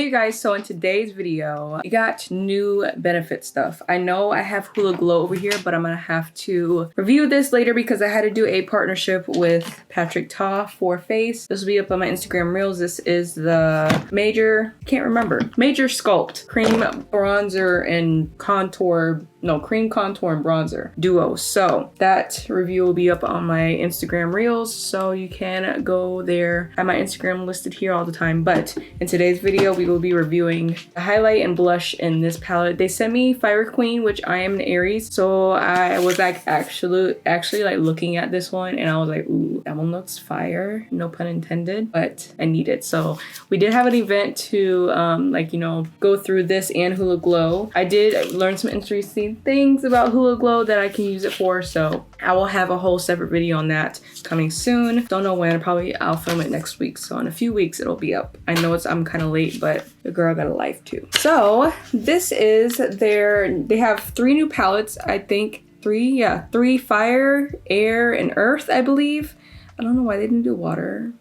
Hey you guys, so in today's video, we got new benefit stuff. I know I have Hula Glow over here, but I'm gonna have to review this later because I had to do a partnership with Patrick Ta for face. This will be up on my Instagram Reels. This is the Major Sculpt Cream Bronzer and Contour, no, Cream Contour and Bronzer Duo. So that review will be up on my Instagram Reels, so you can go there. I have my Instagram listed here all the time, but in today's video, we will be reviewing the highlight and blush in this palette. They sent me Fire Queen, which I am an Aries, so I was like actually like looking at this one and I was like, ooh, that one looks fire, no pun intended, but I need it. So we did have an event to like, you know, go through this and Hula Glow. I did learn some interesting things about Hula Glow that I can use it for, so I will have a whole separate video on that coming soon. Don't know when, probably I'll film it next week, so in a few weeks it'll be up. I know I'm kind of late, but the girl got a life too. So this is they have 3 new palettes, I think. 3 fire, air, and earth, I believe. I don't know why they didn't do water.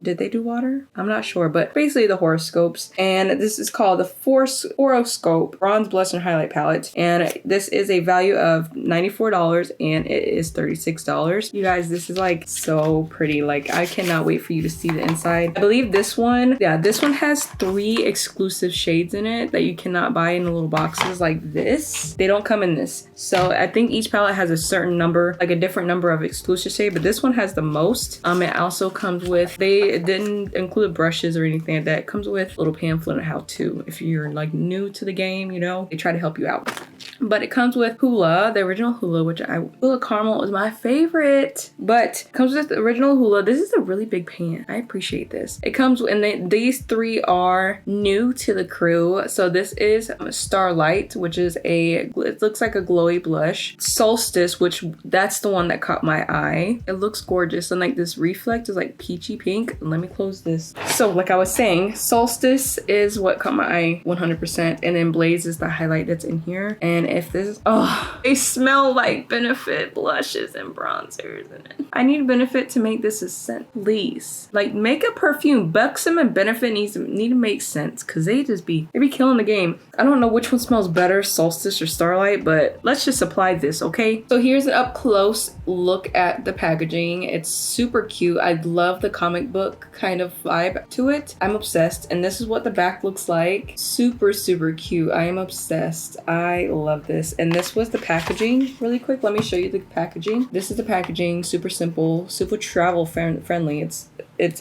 Did they do water? I'm not sure, but basically the horoscopes. And this is called the FOUROSCOPE Bronze Blush and Highlight Palette. And this is a value of $94 and it is $36. You guys, this is like so pretty. Like, I cannot wait for you to see the inside. I believe this one, yeah, this one has 3 exclusive shades in it that you cannot buy in the little boxes like this. They don't come in this. So I think each palette has a certain number, like a different number of exclusive shade, but this one has the most. It also comes with, it didn't include brushes or anything like that. It comes with a little pamphlet on how to. If you're like new to the game, you know, they try to help you out. But it comes with Hula, the original Hula, which Hula Caramel is my favorite. But it comes with the original Hula. This is a really big pan. I appreciate this. It comes with, and these 3 are new to the crew. So this is Starlight, which is it looks like a glowy blush. Solstice, which that's the one that caught my eye. It looks gorgeous. And like this reflect is like peachy pink. Let me close this. So like I was saying, Solstice is what caught my eye 100%. And then Blaze is the highlight that's in here. And if this, oh, they smell like Benefit blushes and bronzers in it. I need Benefit to make this a scent, please. Like, make a perfume. Buxom and Benefit need to make sense, because they be killing the game. I don't know which one smells better, Solstice or Starlight, but let's just apply this, okay? So here's an up close look at the packaging. It's super cute. I love the comic book kind of vibe to it. I'm obsessed, and this is what the back looks like. Super, super cute. I am obsessed. I love this. And this was the packaging. Really quick, let me show you the packaging. This is the packaging. Super simple, super travel friendly. It's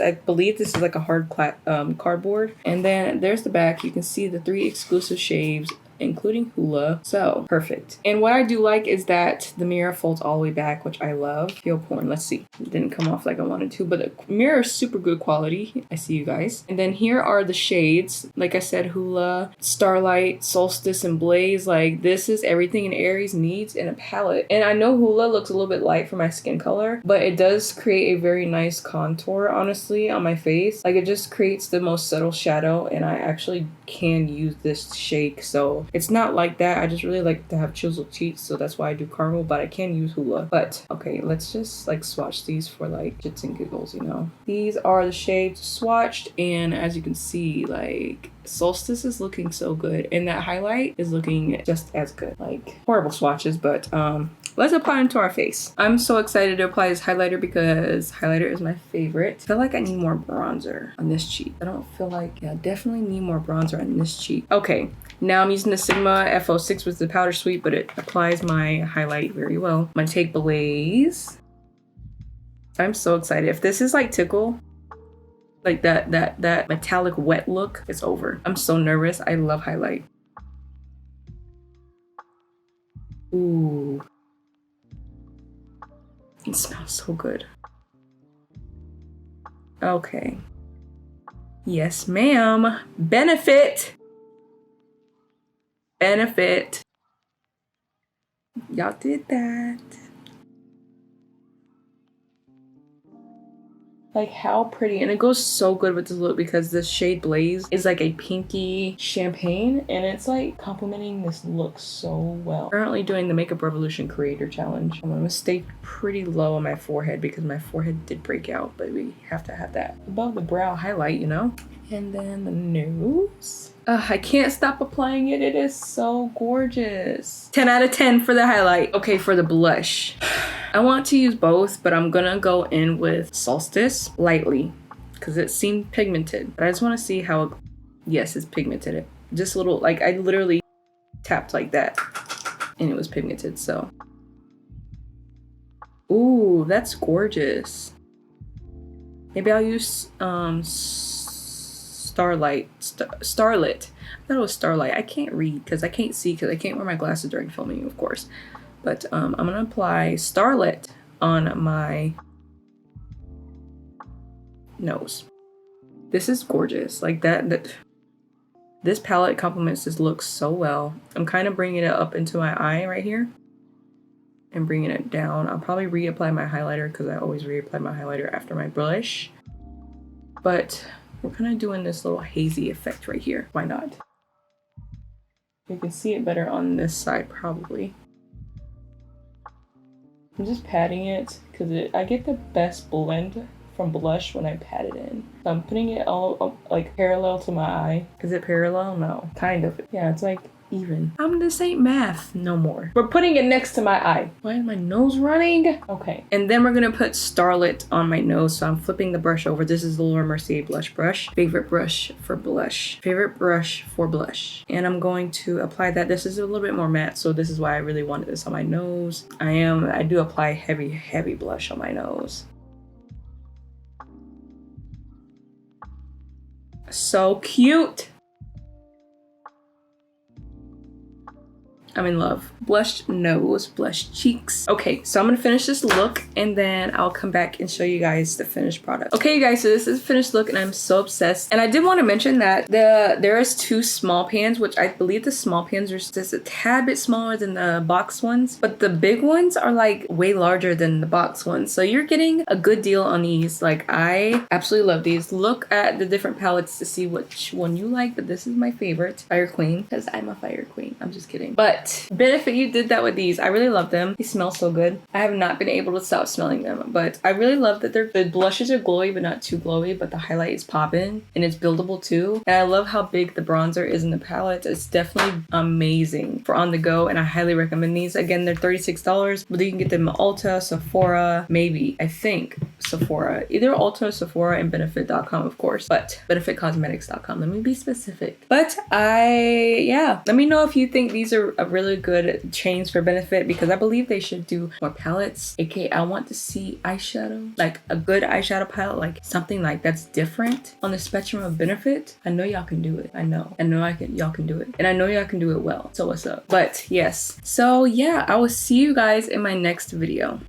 I believe this is like a hard cardboard. And then there's the back. You can see the 3 exclusive shades, including Hula. So perfect. And what I do like is that the mirror folds all the way back, which I love. Feel porn. Let's see. It didn't come off like I wanted to, but the mirror is super good quality. I see you guys. And then here are the shades. Like I said, Hula, Starlight, Solstice, and Blaze. Like, this is everything an Aries needs in a palette. And I know Hula looks a little bit light for my skin color, but it does create a very nice contour, honestly, on my face. Like, it just creates the most subtle shadow, and I actually can use this shake. So it's not like that. I just really like to have chiseled cheeks, so that's why I do caramel, but I can use Hula. But okay, let's just like swatch these for like shits and giggles, you know. These are the shades swatched, and as you can see, like, Solstice is looking so good, and that highlight is looking just as good. Like, horrible swatches, but let's apply them to our face. I'm so excited to apply this highlighter because highlighter is my favorite. I feel like I need more bronzer on this cheek. I don't feel like, yeah, definitely need more bronzer on this cheek. Okay, now I'm using the Sigma F06 with the powder sweet, but it applies my highlight very well. I'm gonna take Blaze. I'm so excited. If this is like Tickle, like that metallic wet look, it's over. I'm so nervous. I love highlight. Ooh. It smells so good. Okay. Yes, ma'am. Benefit. Benefit. Y'all did that. Like how pretty, and it goes so good with this look because this shade Blaze is like a pinky champagne and it's like complementing this look so well. Currently doing the Makeup Revolution Creator Challenge. I'm gonna stay pretty low on my forehead because my forehead did break out, but we have to have that above the brow highlight, you know? And then the nose. I can't stop applying it. It is so gorgeous. 10 out of 10 for the highlight. Okay, for the blush. I want to use both, but I'm gonna go in with Solstice lightly because it seemed pigmented. But I just want to see how, yes, it's pigmented. Just a little, like I literally tapped like that and it was pigmented, so. Ooh, that's gorgeous. Maybe I'll use Starlight. Starlit. I thought it was Starlight. I can't read because I can't see because I can't wear my glasses during filming, of course. But I'm gonna apply Starlit on my nose. This is gorgeous. Like that this palette complements this look so well. I'm kind of bringing it up into my eye right here and bringing it down. I'll probably reapply my highlighter because I always reapply my highlighter after my blush. But we're kind of doing this little hazy effect right here. Why not? You can see it better on this side probably. I'm just patting it because I get the best blend from blush when I pat it in. So I'm putting it all up, like parallel to my eye. Is it parallel? No, kind of. Yeah, it's like even. This ain't math no more. We're putting it next to my eye. Why is my nose running? Okay. And then we're gonna put Starlit on my nose. So I'm flipping the brush over. This is the Laura Mercier blush brush. Favorite brush for blush. Favorite brush for blush. And I'm going to apply that. This is a little bit more matte, so this is why I really wanted this on my nose. I do apply heavy blush on my nose. So cute. I'm in love. Blushed nose, blushed cheeks. Okay, so I'm gonna finish this look and then I'll come back and show you guys the finished product. Okay, you guys, so this is the finished look and I'm so obsessed. And I did want to mention that there is 2 small pans, which I believe the small pans are just a tad bit smaller than the box ones, but the big ones are like way larger than the box ones. So you're getting a good deal on these. Like I absolutely love these. Look at the different palettes to see which one you like, but this is my favorite, Fire Queen, because I'm a fire queen. I'm just kidding. But Benefit, you did that with these. I really love them. They smell so good. I have not been able to stop smelling them, but I really love that the blushes are glowy but not too glowy, but the highlight is popping and it's buildable too. And I love how big the bronzer is in the palette. It's definitely amazing for on the go and I highly recommend these. Again, they're $36, but you can get them at Ulta, Sephora, maybe, I think Sephora. Either Ulta, Sephora, and Benefit.com, of course, but BenefitCosmetics.com. Let me be specific. But yeah, let me know if you think these are a really good chains for Benefit because I believe they should do more palettes. AKA, I want to see eyeshadow, like a good eyeshadow palette, like something like that's different on the spectrum of Benefit. I know y'all can do it. I know y'all can do it. And I know y'all can do it well. So what's up? But yes. So yeah, I will see you guys in my next video.